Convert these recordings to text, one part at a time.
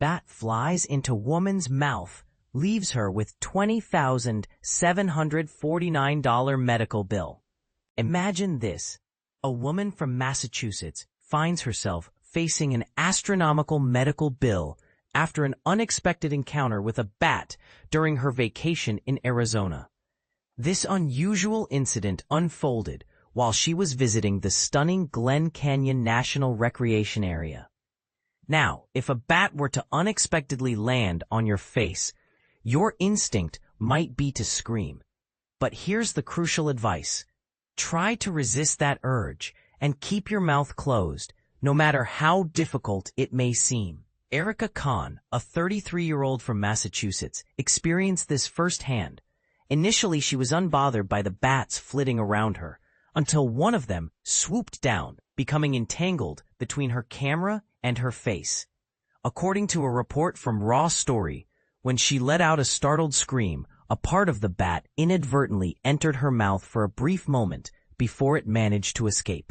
bat flies into woman's mouth, leaves her with $20,749 medical bill. Imagine this. A woman from Massachusetts finds herself facing an astronomical medical bill after an unexpected encounter with a bat during her vacation in Arizona. This unusual incident unfolded while she was visiting the stunning Glen Canyon National Recreation Area. Now, if a bat were to unexpectedly land on your face, your instinct might be to scream. But here's the crucial advice. Try to resist that urge and keep your mouth closed, no matter how difficult it may seem. Erica Kahn, a 33-year-old from Massachusetts, experienced this firsthand. Initially, she was unbothered by the bats flitting around her, until one of them swooped down, becoming entangled between her camera and her face. According to a report from Raw Story, when she let out a startled scream, a part of the bat inadvertently entered her mouth for a brief moment before it managed to escape.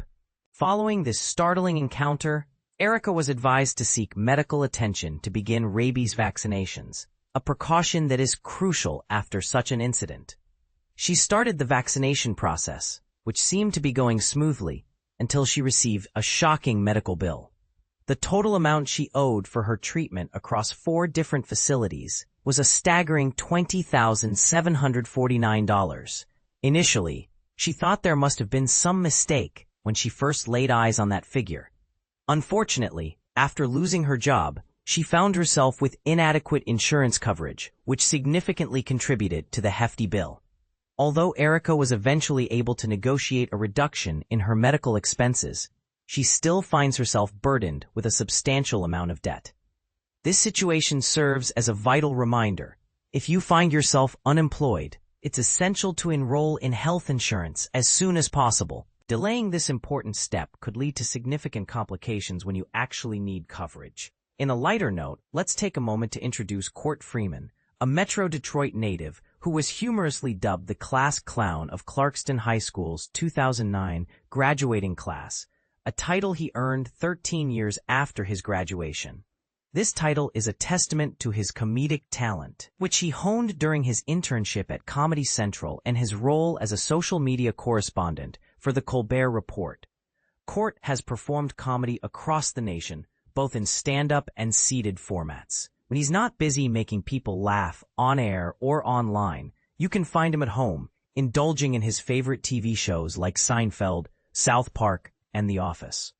Following this startling encounter, Erica was advised to seek medical attention to begin rabies vaccinations, a precaution that is crucial after such an incident. She started the vaccination process, which seemed to be going smoothly, until she received a shocking medical bill. The total amount she owed for her treatment across 4 different facilities was a staggering $20,749. Initially, she thought there must have been some mistake when she first laid eyes on that figure. Unfortunately, after losing her job, she found herself with inadequate insurance coverage, which significantly contributed to the hefty bill. Although Erica was eventually able to negotiate a reduction in her medical expenses, she still finds herself burdened with a substantial amount of debt. This situation serves as a vital reminder. If you find yourself unemployed, it's essential to enroll in health insurance as soon as possible. Delaying this important step could lead to significant complications when you actually need coverage. In a lighter note, let's take a moment to introduce Court Freeman, a Metro Detroit native who was humorously dubbed the class clown of Clarkston High School's 2009 graduating class, a title he earned 13 years after his graduation. This title is a testament to his comedic talent, which he honed during his internship at Comedy Central and his role as a social media correspondent for The Colbert Report. Court has performed comedy across the nation, both in stand-up and seated formats. When he's not busy making people laugh on air or online, you can find him at home, indulging in his favorite TV shows like Seinfeld, South Park, and The Office.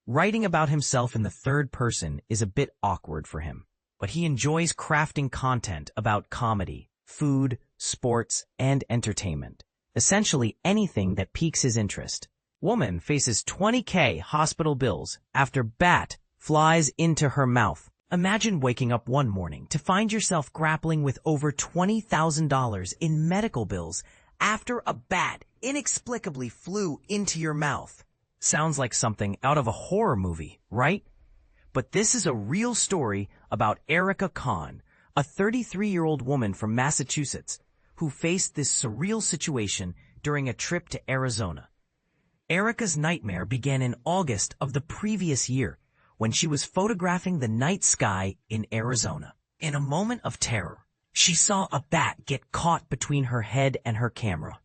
Writing about himself in the third person is a bit awkward for him, but he enjoys crafting content about comedy, food, sports, and entertainment. Essentially anything that piques his interest. Woman faces $20,000 hospital bills after bat flies into her mouth. Imagine waking up one morning to find yourself grappling with over $20,000 in medical bills after a bat inexplicably flew into your mouth. Sounds like something out of a horror movie, right? But this is a real story about Erica Kahn, a 33-year-old woman from Massachusetts who faced this surreal situation during a trip to Arizona. Erica's nightmare began in August of the previous year when she was photographing the night sky in Arizona. In a moment of terror, she saw a bat get caught between her head and her camera.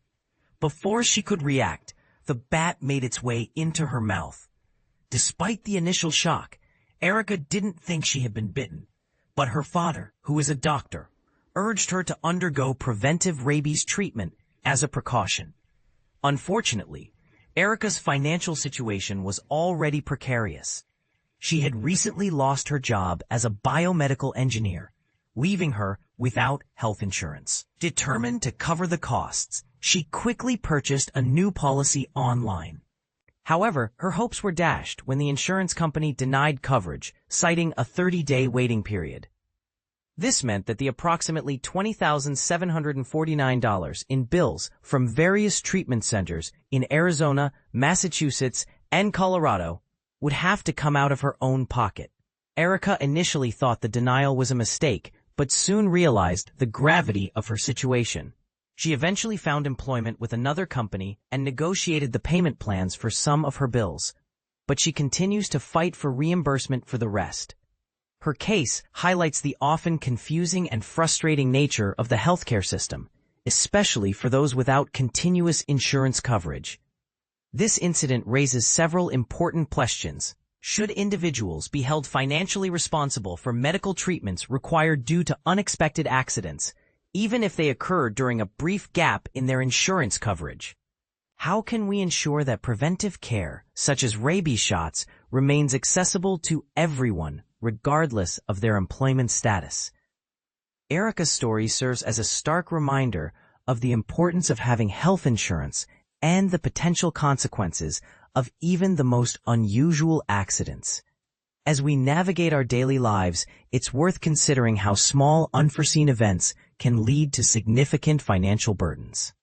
Before she could react, the bat made its way into her mouth. Despite the initial shock, Erica didn't think she had been bitten, but her father, who is a doctor, urged her to undergo preventive rabies treatment as a precaution. Unfortunately, Erica's financial situation was already precarious. She had recently lost her job as a biomedical engineer, leaving her without health insurance. Determined to cover the costs, she quickly purchased a new policy online. However, her hopes were dashed when the insurance company denied coverage, citing a 30-day waiting period. This meant that the approximately $20,749 in bills from various treatment centers in Arizona, Massachusetts, and Colorado would have to come out of her own pocket. Erica initially thought the denial was a mistake, but soon realized the gravity of her situation. She eventually found employment with another company and negotiated the payment plans for some of her bills, but she continues to fight for reimbursement for the rest. Her case highlights the often confusing and frustrating nature of the healthcare system, especially for those without continuous insurance coverage. This incident raises several important questions. Should individuals be held financially responsible for medical treatments required due to unexpected accidents, even if they occurred during a brief gap in their insurance coverage? How can we ensure that preventive care, such as rabies shots, remains accessible to everyone, regardless of their employment status? Erica's story serves as a stark reminder of the importance of having health insurance and the potential consequences of even the most unusual accidents. As we navigate our daily lives, it's worth considering how small, unforeseen events can lead to significant financial burdens.